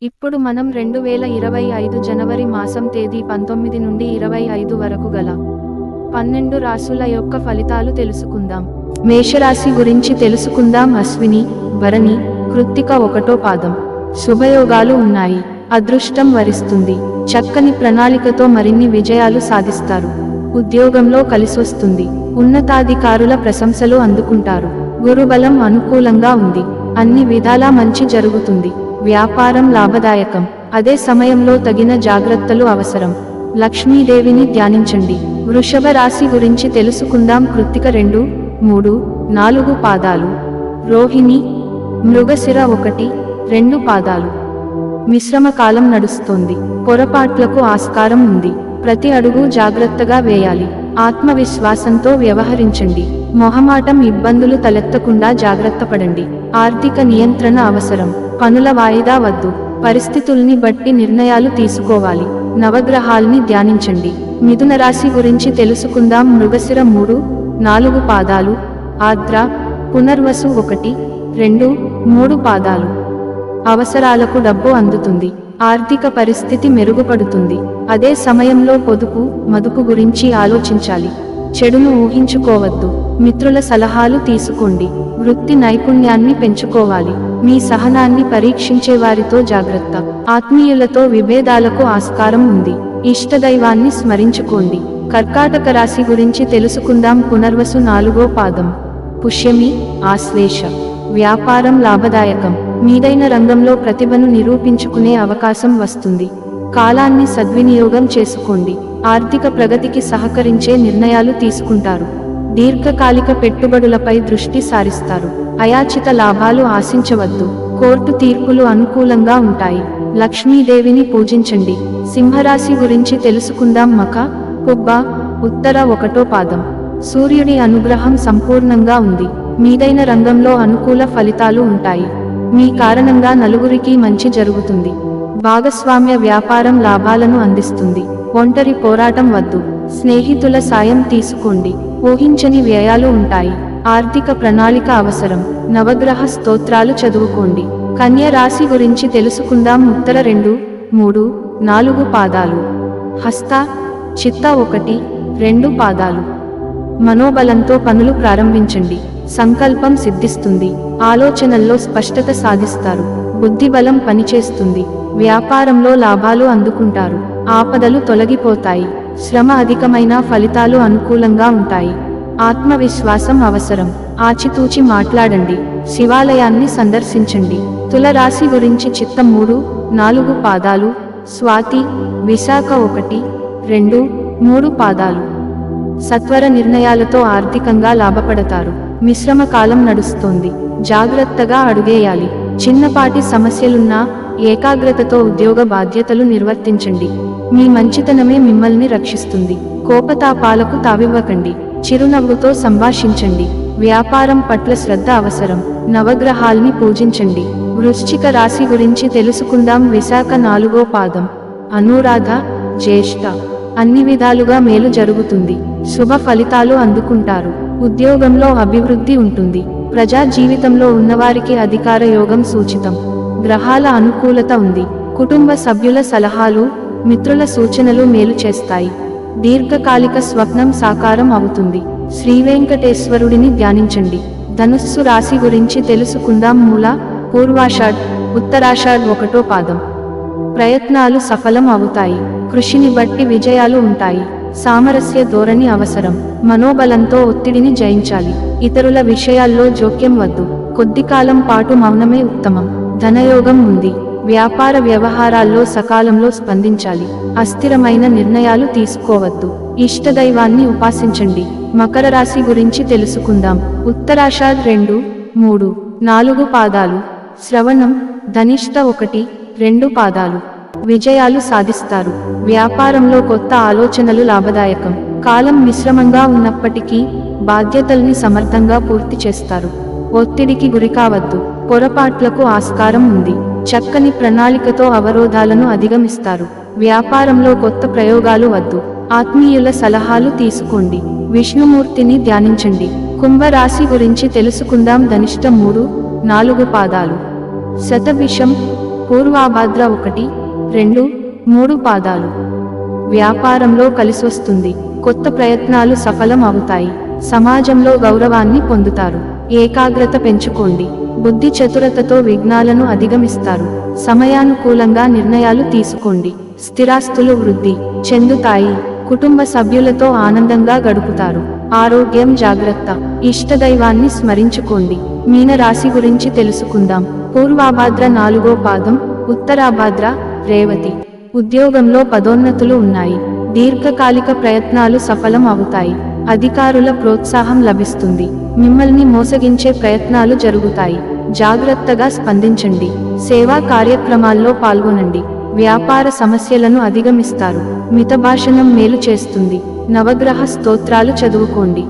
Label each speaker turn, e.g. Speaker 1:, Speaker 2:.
Speaker 1: ఇప్పుడు మనం 2025 జనవరి మాసం తేదీ 19 నుండి 25 వరకు గల 12 రాశుల యొక్క ఫలితాలు తెలుసుకుందాం. మేషరాశి గురించి తెలుసుకుందాం. అశ్విని, భరణి, కృత్తిక 1వ పాదం. శుభయోగాలు ఉన్నాయి. అదృష్టం వరిస్తుంది. చక్కని ప్రణాళికతో మరిన్ని విజయాలు సాధిస్తారు. ఉద్యోగంలో కలిసొస్తుంది. ఉన్నతాధికారుల ప్రశంసలు అందుకుంటారు. గురుబలం అనుకూలంగా ఉంది. అన్ని విధాలా మంచి జరుగుతుంది. వ్యాపారం లాభదాయకం. అదే సమయంలో తగిన జాగ్రత్తలు అవసరం. లక్ష్మీదేవిని ధ్యానించండి. వృషభ రాశి గురించి తెలుసుకుందాం. కృత్తిక 2, 3, 4 పాదాలు. రోహిణి, మృగశిర 1, 2 పాదాలు. మిశ్రమ కాలం నడుస్తోంది. పొరపాట్లకు ఆస్కారం ఉంది. ప్రతి అడుగు జాగ్రత్తగా వేయాలి. ఆత్మవిశ్వాసంతో వ్యవహరించండి. మొహమాటం ఇబ్బందులు తలెత్తకుండా జాగ్రత్త పడండి. ఆర్థిక నియంత్రణ అవసరం. పనుల వాయిదా వద్దు. పరిస్థితుల్ని బట్టి నిర్ణయాలు తీసుకోవాలి. నవగ్రహాల్ని ధ్యానించండి. మిథున రాశి గురించి తెలుసుకుందాం. మృగశిర 3, 4 పాదాలు. ఆర్ద్ర, పునర్వసు 1, 2, 3 పాదాలు. అవసరాలకు డబ్బు అందుతుంది. ఆర్థిక పరిస్థితి మెరుగుపడుతుంది. అదే సమయంలో పొదుపు, మదుపు గురించి ఆలోచించాలి. చెడును ఊహించుకోవద్దు. మిత్రుల సలహాలు తీసుకోండి. వృత్తి నైపుణ్యాన్ని పెంచుకోవాలి. మీ సహనాన్ని పరీక్షించే వారితో జాగ్రత్త. ఆత్మీయులతో విభేదాలకు ఆస్కారం ఉంది. ఇష్టదైవాన్ని స్మరించుకోండి. కర్కాటక రాశి గురించి తెలుసుకుందాం. పునర్వసు 4వ పాదం. పుష్యమి, ఆశ్లేష. వ్యాపారం లాభదాయకం. మీదైన రంగంలో ప్రతిభను నిరూపించుకునే అవకాశం వస్తుంది. కాలాన్ని సద్వినియోగం చేసుకోండి. ఆర్థిక ప్రగతికి సహకరించే నిర్ణయాలు తీసుకుంటారు. దీర్ఘకాలిక పెట్టుబడులపై దృష్టి సారిస్తారు. అయాచిత లాభాలు ఆశించవద్దు. కోర్టు తీర్పులు అనుకూలంగా ఉంటాయి. లక్ష్మీదేవిని పూజించండి. సింహరాశి గురించి తెలుసుకుందాం. మఖ, పుబ్బ, ఉత్తర 1వ పాదం. సూర్యుడి అనుగ్రహం సంపూర్ణంగా ఉంది. మీదైన రంగంలో అనుకూల ఫలితాలు ఉంటాయి. మీ కారణంగా నలుగురికి మంచి జరుగుతుంది. భాగస్వామ్య వ్యాపారం లాభాలను అందిస్తుంది. ఒంటరి పోరాటం వద్దు. స్నేహితుల సాయం తీసుకోండి. ఊహించని వ్యయాలు ఉంటాయి. ఆర్థిక ప్రణాళిక అవసరం. నవగ్రహ స్తోత్రాలు చదువుకోండి. కన్య రాశి గురించి తెలుసుకుందాం. ఉత్తర 2, 3, 4 పాదాలు. హస్త, చిత్త 1, 2 పాదాలు. మనోబలంతో పనులు ప్రారంభించండి. సంకల్పం సిద్ధిస్తుంది. ఆలోచనల్లో స్పష్టత సాధిస్తారు. బుద్ధిబలం పనిచేస్తుంది. వ్యాపారంలో లాభాలు అందుకుంటారు. ఆపదలు తొలగిపోతాయి. శ్రమ అధికమైన ఫలితాలు అనుకూలంగా ఉంటాయి. ఆత్మవిశ్వాసం అవసరం. ఆచితూచి మాట్లాడండి. శివాలయాన్ని సందర్శించండి. తుల రాశి గురించి చిత్త 3, 4 పాదాలు. స్వాతి, విశాఖ 1, 2, 3 పాదాలు. సత్వర నిర్ణయాలతో ఆర్థికంగా లాభపడతారు. మిశ్రమ కాలం నడుస్తోంది. జాగ్రత్తగా అడుగేయాలి. చిన్నపాటి సమస్యలున్నా ఏకాగ్రతతో ఉద్యోగ బాధ్యతలు నిర్వర్తించండి. మీ మంచితనమే మిమ్మల్ని రక్షిస్తుంది. కోపతాపాలకు తావివ్వకండి. చిరునవ్వుతో సంభాషించండి. వ్యాపారం పట్ల శ్రద్ధ అవసరం. నవగ్రహాల్ని పూజించండి. వృశ్చిక రాశి గురించి తెలుసుకుందాం. విశాఖ 4వ పాదం. అనురాధ, జ్యేష్ఠ. అన్ని విధాలుగా మేలు జరుగుతుంది. శుభ ఫలితాలు అందుకుంటారు. ఉద్యోగంలో అభివృద్ధి ఉంటుంది. ప్రజా జీవితంలో ఉన్నవారికి అధికార యోగం సూచితం. గ్రహాల అనుకూలత ఉంది. కుటుంబ సభ్యుల సలహాలు, మిత్రుల సూచనలు మేలు చేస్తాయి. దీర్ఘకాలిక స్వప్నం సాకారం అవుతుంది. శ్రీవేంకటేశ్వరుడిని ధ్యానించండి. ధనుస్సు రాశి గురించి తెలుసుకుందాం. మూల, పూర్వాషాఢ్, ఉత్తరాషాఢ్ 1వ పాదం. ప్రయత్నాలు సఫలం అవుతాయి. కృషిని బట్టి విజయాలు ఉంటాయి. సామరస్య ధోరణి అవసరం. మనోబలంతో ఒత్తిడిని జయించాలి. ఇతరుల విషయాల్లో జోక్యం వద్దు. కొద్ది కాలం పాటు మౌనమే ఉత్తమం. ధనయోగం ఉంది. వ్యాపార వ్యవహారాల్లో సకాలంలో స్పందించాలి. అస్థిరమైన నిర్ణయాలు తీసుకోవద్దు. ఇష్టదైవాన్ని ఉపాసించండి. మకర రాశి గురించి తెలుసుకుందాం. ఉత్తరాషాఢ్ 2, 3, 4 పాదాలు. శ్రవణం, ధనిష్ట 1, 2 పాదాలు. విజయాలు సాధిస్తారు. వ్యాపారంలో కొత్త ఆలోచనలు లాభదాయకం. కాలం మిశ్రమంగా ఉన్నప్పటికీ బాధ్యతల్ని సమర్థంగా పూర్తి చేస్తారు. ఒత్తిడికి గురికావద్దు. పొరపాట్లకు ఆస్కారం ఉంది. చక్కని ప్రణాళికతో అవరోధాలను అధిగమిస్తారు. వ్యాపారంలో కొత్త ప్రయోగాలు వద్దు. ఆత్మీయుల సలహాలు తీసుకోండి. విష్ణుమూర్తిని ధ్యానించండి. కుంభరాశి గురించి తెలుసుకుందాం. ధనిష్ట 3, 4 పాదాలు. శతభిషం, పూర్వాభాద్ర 1, 2, 3 పాదాలు. వ్యాపారంలో కలిసొస్తుంది. కొత్త ప్రయత్నాలు సఫలం అవుతాయి. సమాజంలో గౌరవాన్ని పొందుతారు. ఏకాగ్రత పెంచుకోండి. బుద్ధి చతురతతో విఘ్నాలను అధిగమిస్తారు. సమయానుకూలంగా నిర్ణయాలు తీసుకోండి. స్థిరాస్తులు వృద్ధి చెందుతాయి. కుటుంబ సభ్యులతో ఆనందంగా గడుపుతారు. ఆరోగ్యం జాగ్రత్త. ఇష్టదైవాన్ని స్మరించుకోండి. మీన రాశి గురించి తెలుసుకుందాం. పూర్వాభాద్ర 4వ పాదం, ఉత్తరాభాద్ర, రేవతి. ఉద్యోగంలో పదోన్నతులు ఉన్నాయి. దీర్ఘకాలిక ప్రయత్నాలు సఫలం అవుతాయి. అధికారుల ప్రోత్సాహం లభిస్తుంది. మిమ్మల్ని మోసగించే ప్రయత్నాలు జరుగుతాయి. జాగ్రత్తగా స్పందించండి. సేవా కార్యక్రమాల్లో పాల్గొనండి. వ్యాపార సమస్యలను అధిగమిస్తారు. మితభాషణం మేలు చేస్తుంది. నవగ్రహ స్తోత్రాలు చదువుకోండి.